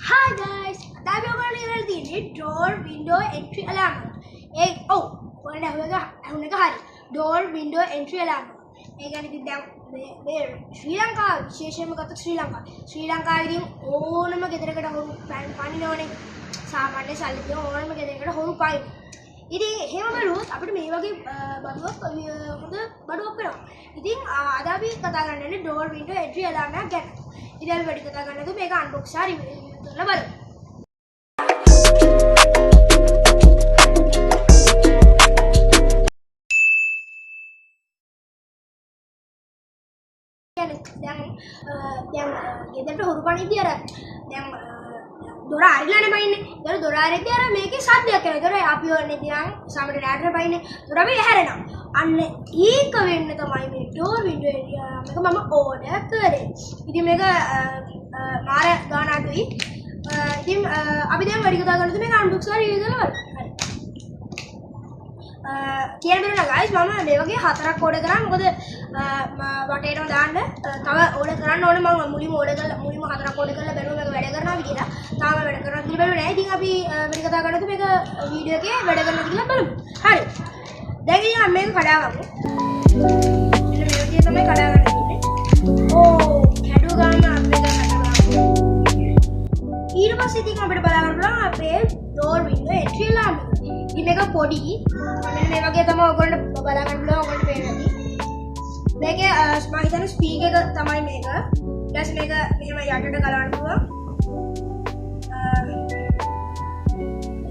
Hi guys, අපි ඔයගොල්ලෝ ඉගෙන තියෙන්නේ door window entry alarm. ඔයාලට අහුන එක හරි. door window entry alarm. ඒ කියන්නේ ඉතින් දැන් මේ ශ්‍රී ලංකාව විශේෂයෙන්ම ගත්තොත් ශ්‍රී ලංකාවේ ඉතින් ඕනම ගෙදරකට හොරු පනිනවනේ. සාමාන්‍ය සල්ලි දෙන ඕනම ගෙදරකට හොරු පයින්. ඉතින් එහෙම බලුවොත් අපිට මේ වගේ බඩුවක් හොඳ බඩුවක් වෙනවා. ඉතින් අද අපි කතා කරන්නේ door window entry alarm එකක් ගැන. ඉතින් අපි වැඩි කතා කරන්නේ මේක unbox හරි කරලා බලමු. දැන් ගෙදරට හොරු පණිද්දී අර දැන් දොර අරිලානේ බයින්නේ. ඒතර දොර අරිද්දී අර මේකේ සද්දයක් එනවා. ඒතර අපි වන්නේ ඉතින් සාමර රාත්‍රියේ බයින්නේ. දොර අපි හැරෙනවා. අන්න ඒක වෙන්න තමයි මේ door window area එක මම ඕඩර් කරේ. ඉතින් මේක මාර ගාන අඩුයි. ඉතින් අපි දැන් වැඩි කතා කරන්නේ මේක අන්බොක්ස් කරලා රිවිව් කරලා බලමු. හරි. කියන බැලුණා guys මම මේ වගේ හතරක් ඕඩර් කරා. මොකද වටේටම දාන්න තව ඕඩර් කරන්න ඕනේ. මම මුලින්ම හතරක් ඕඩර් කරලා බැලුවා මේක වැඩ කරනවාද කියලා. තාම වැඩ කරනවාද කියලා බැලුවේ නැහැ. ඉතින් අපි වැඩි කතා කරන්නේ මේක වීඩියෝ එකේ වැඩ කරනවාද කියලා බලමු. හරි. දැන් ඉතින් මේක කඩාගමු. මෙන්න මේ විදිහට තමයි කඩාගන්න ඉන්නේ. කැඩුව ගන්න අපේ කඩාගමු. ඊට පස්සේ ඉතින් අපිට බලා ගන්න පුළුවන් අපේ door window entry alarm එක. ඉතින් මේක පොඩි. මෙන්න මේ වගේ තමයි ඔයගොල්ලෝ බලා ගන්න පුළුවන්. ඔයගොල්ලෝ පේනවා. මේකේ මම හිතන්නේ ස්පීකර් එක තමයි මේක. ඊට පස්සේ මේක මෙහෙම යටට ගලවන්න පුළුවන්.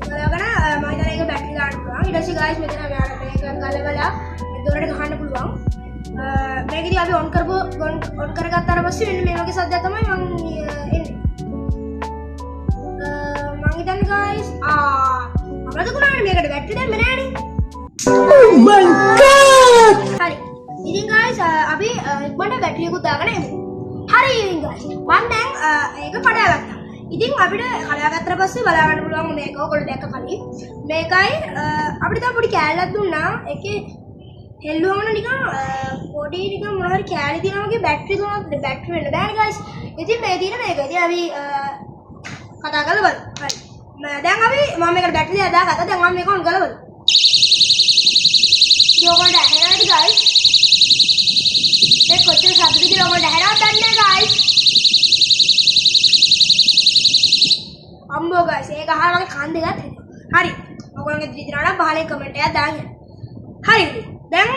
ගලවගෙන මම හිතන්නේ ඒක බැටරි දාන්න පුළුවන්. ඊට පස්සේ guys මෙතන මෙයාට මේක ගලවලා දොරට ගහන්න පුළුවන්. මේකදී අපි ඔන් කරගත්තාට පස්සේ මෙන්න මේ වගේ සද්දයක් තමයි මම එන්නේ. මම හිතන්නේ guys අපරාධ කරන්නේ මේකට බැටරි දැම්මේ නෑනේ. Oh my god! හරි. ඉතින් guys අපි ඉක්මනට බැටරි එකක් දාගෙන එමු. හරි ඉතින් guys මම දැන් ඒක කඩාගත්තා. ඉතින් අපිට කඩාගත්තට පස්සේ බලා ගන්න පුළුවන් මේක ඔයගොල්ලෝ දැක්ක කලින්. මේකයි අපිට තව පොඩි කෑල්ලක් දුන්නා. ඒකේ හෙල්ලුවම නිකන් පොඩි නිකන් මොනවා හරි කෑලි තියෙනවා වගේ බැටරි දුන්නත් බැටරි වෙන්න බෑනේ guys. ඉතින් මේ තියෙන මේක. ඉතින් අපි කතා කරලා බලමු. හරි. දැන් අපි මම මේකට බැටරි දාගත්තා. දැන් මම මේක ඔන් කරලා බලමු. ඔයගොල්ලෝ ඇහෙනවද guys? ඒක කොච්චර ශබ්දද කියලා ඔයගොල්ලෝ ඇහෙනවද දන්නේ guys? අම්බෝ guys ඒක අහලා මගේ කන් දෙකත් හිටියා. හරි. ඔයගොල්ලෝගේ දිදිනා නම් පහලේ කමෙන්ට් එකක් දාන්න. හරි. දැන්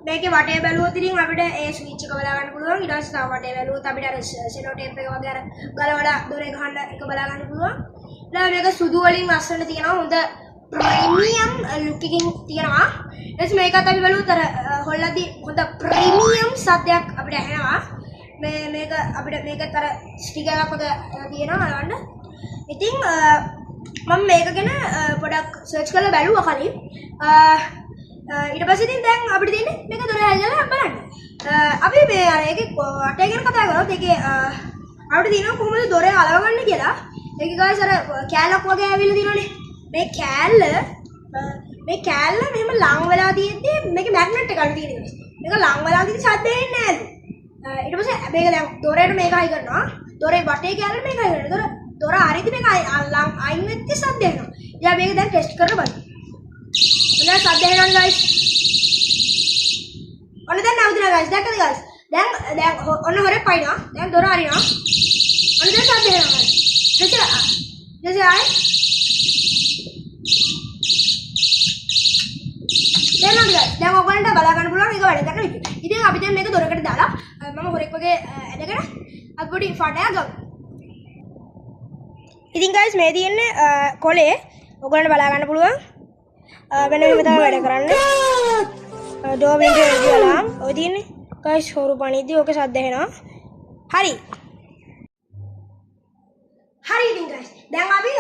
මේකේ වටේ බැලුවොත් ඉතින් අපිට ඒ ස්විච් එක බලා ගන්න පුළුවන්. ඊට පස්සේ තව වටේ බැලුවොත් අපිට අර සෙලෝ ටේප් එක වගේ අර ගලවලා දොරේ ගහන්න එක බලා ගන්න පුළුවන්. ඊළඟ මේක සුදු වලින් ලස්සන තියෙනවා. හොඳ ප්‍රීමියම් ලුක් එකකින් තියෙනවා. ඊට මේකත් අපි බලුවොත් අර හොල්ලදී හොඳ ප්‍රීමියම් සද්දයක් අපිට ඇහෙනවා. මේක අපිට මේකත් අර ස්ටිකර් එකක් වගේ තියෙනවා බලන්න. ඉතින් මම මේක ගැන පොඩක් සර්ච් කරලා බැලුවා කලින්. ඊට පස්සේ ඉතින් දැන් අපිට දෙන්නේ මේක දොර හැල්ලලා බලන්න. අපි මේ අර ඒකේ වටේ ගැන කතා කරොත් ඒකේ අපිට තියෙනවා කොහොමද දොර අලවගන්නේ කියලා. ඒකේ guys අර කෑල්ලක් වගේ ඇවිල්ලා තියෙනවනේ. මේ කෑල්ල මෙහෙම ලං වෙලා තියෙද්දි මේකේ මැග්නට් එකක් තියෙනවා. මේක ලං වෙලා තියෙද්දි ශබ්ද එන්නේ නැහැ. ඊට පස්සේ මේක දැන් දොරේට මේක හයි කරනවා. දොරේ වටේ කෑල්ල මේක හයි කරනවා. දොර අරිද්දි මේක අයින් වෙච්ච ශබ්ද එනවා. ඉතින් මේක දැන් ටෙස්ට් කරලා බලමු. ඔන්න ශබ්ද එනවා guys. ඔන්න දැන් නවතිනවා guys. දැක්කද guys? දැන් ඔන්න හොරේ පයින්නවා. දැන් දොර අරිනවා. ඔන්න දැන් ශබ්ද එනවා guys. දැන් ආයි දැන් ඔයගොල්ලන්ට බලා ගන්න පුළුවන් මේක වැඩ කරන විදිහ. ඉතින් අපි දැන් මේක දොරකට දාලා මම හොරෙක් වගේ ඇදගෙන අපි පොඩි ෆටයක් ගමු. ඉතින් guys මේ තියෙන්නේ කොලේ ඔයගොල්ලන්ට බලා ගන්න පුළුවන්. වෙන මෙහෙම තමයි වැඩ කරන්නේ. door window entry alarm ඔය තියෙන්නේ. guys හොරු පණිද්දී ඕකේ සද්ද ඇහෙනවා. හරි. හරි ඉතින් guys දැන් අපි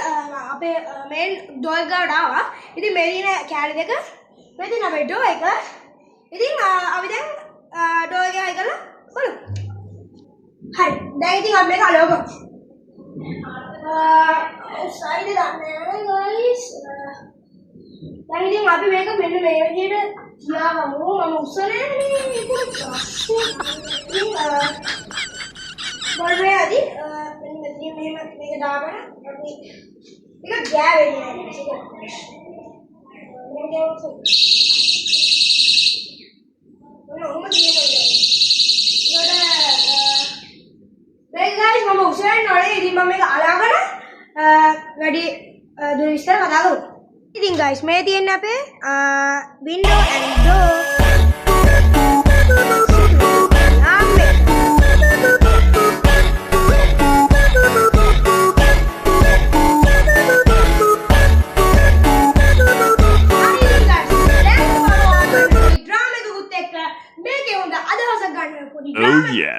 අපේ මේන් door එක ගාවට ආවා. ඉතින් මේ තියෙන කෑලි දෙක මේ තියෙන අපේ door එක. ඉතින් අපි දැන් door එක හයි කරලා බලමු. හරි. දැන් ඉතින් අපි මේක අලවගමු. සයිඩ් එක දාන්න guys. දැන් ඉතින් අපි මේක මෙන්න මේ විදිහට තියාගමු. මම උස්සන්නේ නේ මේක. ඉතින් Boleh adik, ini mesin memang එක දාගෙන අපි ඒක ගෑවෙන්නේ නැහැ. guys, mama usahain nole ini mama alagan වැඩි දුර විස්තර කතා කරමු. ඉතින් guys මේ තියෙන්නේ අපේ window and door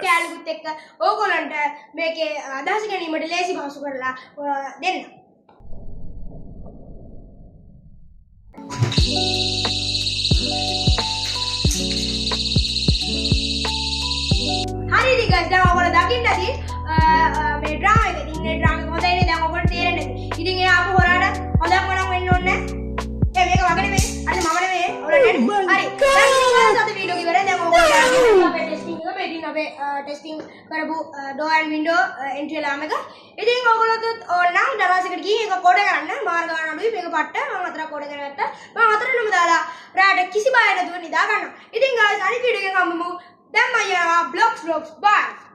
කෑලුත් එක්ක ඕගොල්ලන්ට මේකේ අදහස ගැනීමට ලේසි පහසු කරලා දෙන්න. හරි ඉතින් guys දැන් ඔයගොල්ලෝ දකින්න ඇති මේ ඩ්‍රාමා එක. ඉතින් මේ ඩ්‍රාමා එක හොඳයිනේ දැන් ඔයගොල්ලෝ තේරෙන්නේ. ඉතින් ඒ ආපු හොරාට හොඳක් මොනක් වෙන්න ඕනේ නැහැ. මේක වගේ නෙමෙයි. අර මම නෙමෙයි. ඔයාලට හරි. දැන් ඉතින් අද වීඩියෝ එක ඉවරයි. දැන් ඔයගොල්ලෝ අපේ ටෙස්ටිං එක මේ දින අපේ ටෙස්ටිං කරපු door and window entry alarm එක. ඉතින් ඔයගොල්ලෝත් ඕනනම් දවසකට ගිහින් ඒක කෝඩ් කරන්න. මාර්ග ගන්න අඩුයි මේක පට්ට. මම හතරක් කෝඩ් කරගත්තා. මම හතරෙන්ම දාලා රාට කිසි බය නැතුව නිදා ගන්නවා. ඉතින් guys අනිත් වීඩියෝ එකෙන් හම්බෙමු. දැන් මම යනවා blocks bye.